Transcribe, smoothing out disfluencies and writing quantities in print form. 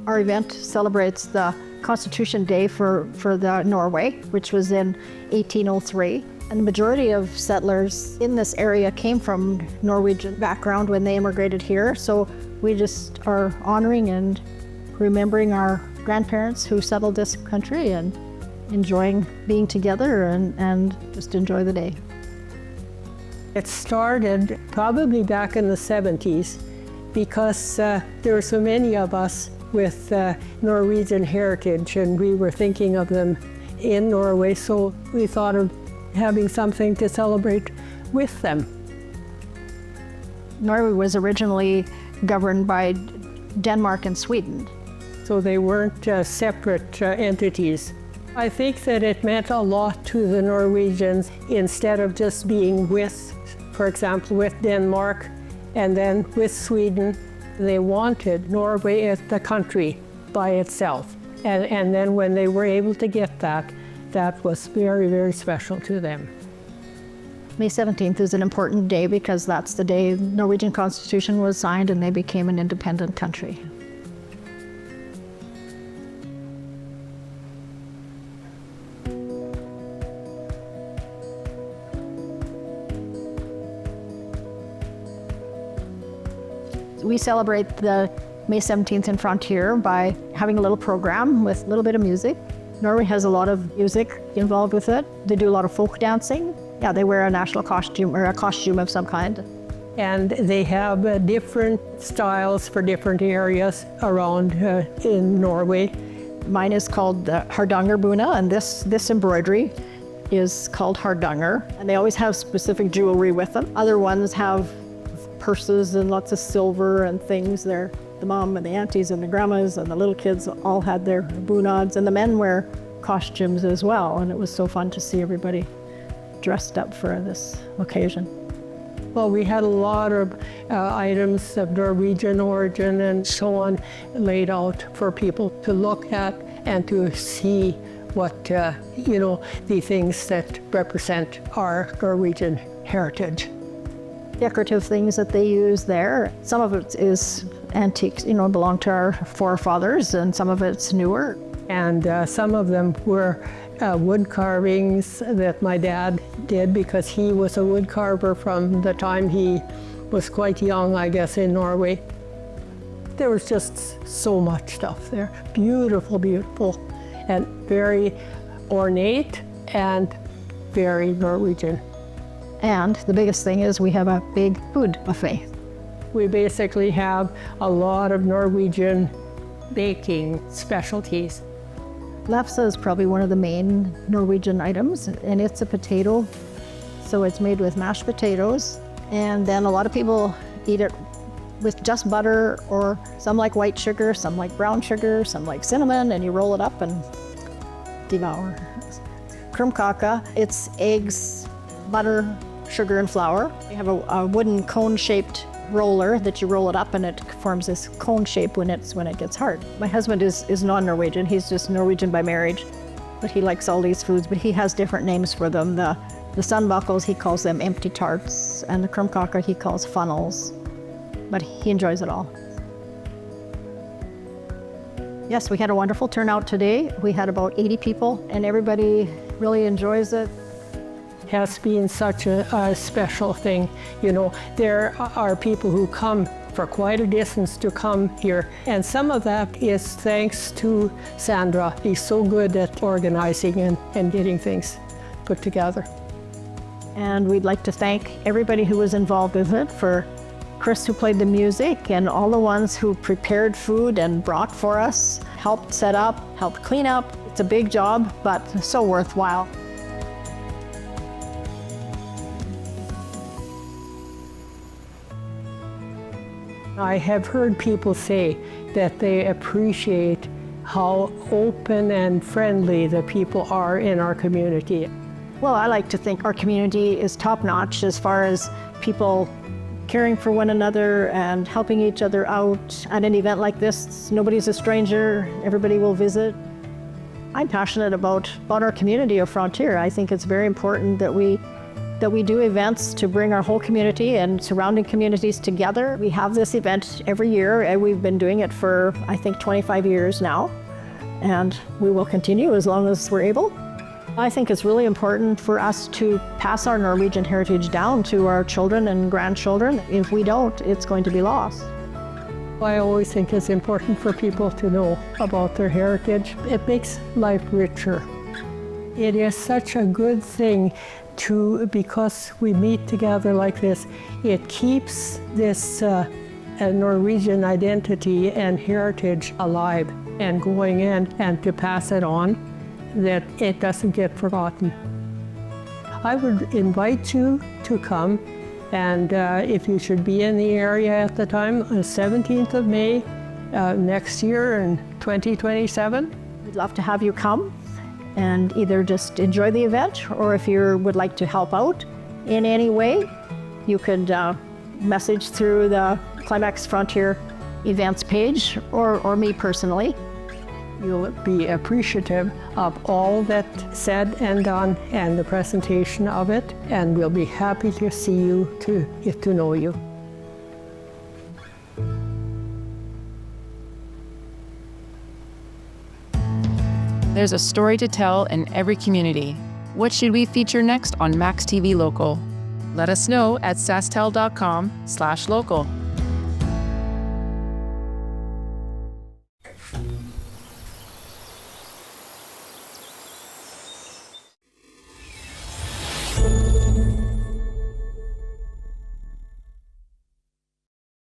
Our event celebrates the Constitution Day for the Norway, which was in 1803. And the majority of settlers in this area came from Norwegian background when they immigrated here. So we just are honoring and remembering our grandparents who settled this country and enjoying being together and just enjoy the day. It started probably back in the 70s because there were so many of us with Norwegian heritage, and we were thinking of them in Norway, so we thought of having something to celebrate with them. Norway was originally governed by Denmark and Sweden. So they weren't separate entities. I think that it meant a lot to the Norwegians, instead of just being with, for example, with Denmark and then with Sweden. They wanted Norway as the country by itself. And then when they were able to get that, that was very, very special to them. May 17th is an important day because that's the day the Norwegian Constitution was signed and they became an independent country. We celebrate the May 17th in Frontier by having a little program with a little bit of music. Norway has a lot of music involved with it. They do a lot of folk dancing. Yeah, they wear a national costume or a costume of some kind. And they have different styles for different areas around in Norway. Mine is called the Hardangerbuna, and this embroidery is called Hardanger. And they always have specific jewelry with them. Other ones have purses and lots of silver and things there. The mom and the aunties and the grandmas and the little kids all had their bunads, and the men wear costumes as well. And it was so fun to see everybody dressed up for this occasion. Well, we had a lot of items of Norwegian origin and so on laid out for people to look at and to see what, the things that represent our Norwegian heritage. Decorative things that they use there. Some of it is antiques, belong to our forefathers, and some of it's newer. And some of them were wood carvings that my dad did because he was a wood carver from the time he was quite young, I guess, in Norway. There was just so much stuff there. Beautiful, beautiful, and very ornate and very Norwegian. And the biggest thing is we have a big food buffet. We basically have a lot of Norwegian baking specialties. Lefse is probably one of the main Norwegian items, and it's a potato. So it's made with mashed potatoes, and then a lot of people eat it with just butter, or some like white sugar, some like brown sugar, some like cinnamon, and you roll it up and devour. Krumkake, it's eggs, butter, sugar, and flour. You have a wooden cone-shaped roller that you roll it up, and it forms this cone shape when it gets hard. My husband is non-Norwegian. He's just Norwegian by marriage, but he likes all these foods, but he has different names for them. The sunbuckles, he calls them empty tarts, and the krumkake he calls funnels, but he enjoys it all. Yes, we had a wonderful turnout today. We had about 80 people, and everybody really enjoys it. Has been such a special thing. There are people who come for quite a distance to come here, and some of that is thanks to Sandra. She's so good at organizing and getting things put together. And we'd like to thank everybody who was involved with it, for Chris who played the music, and all the ones who prepared food and brought for us, helped set up, helped clean up. It's a big job, but so worthwhile. I have heard people say that they appreciate how open and friendly the people are in our community. Well, I like to think our community is top-notch as far as people caring for one another and helping each other out. At an event like this, nobody's a stranger, everybody will visit. I'm passionate about our community of Frontier. I think it's very important that we that we do events to bring our whole community and surrounding communities together. We have this event every year, and we've been doing it for, I think, 25 years now. And we will continue as long as we're able. I think it's really important for us to pass our Norwegian heritage down to our children and grandchildren. If we don't, it's going to be lost. I always think it's important for people to know about their heritage. It makes life richer. It is such a good thing because we meet together like this. It keeps this Norwegian identity and heritage alive and going in, and to pass it on, that it doesn't get forgotten. I would invite you to come, and if you should be in the area at the time, on the 17th of May next year in 2027. We'd love to have you come and either just enjoy the event, or if you would like to help out in any way, you could message through the Climax Frontier events page or me personally. You'll be appreciative of all that's said and done and the presentation of it, and we'll be happy to see you, to get to know you. There's a story to tell in every community. What should we feature next on maxTV Local? Let us know at SaskTel.com/local.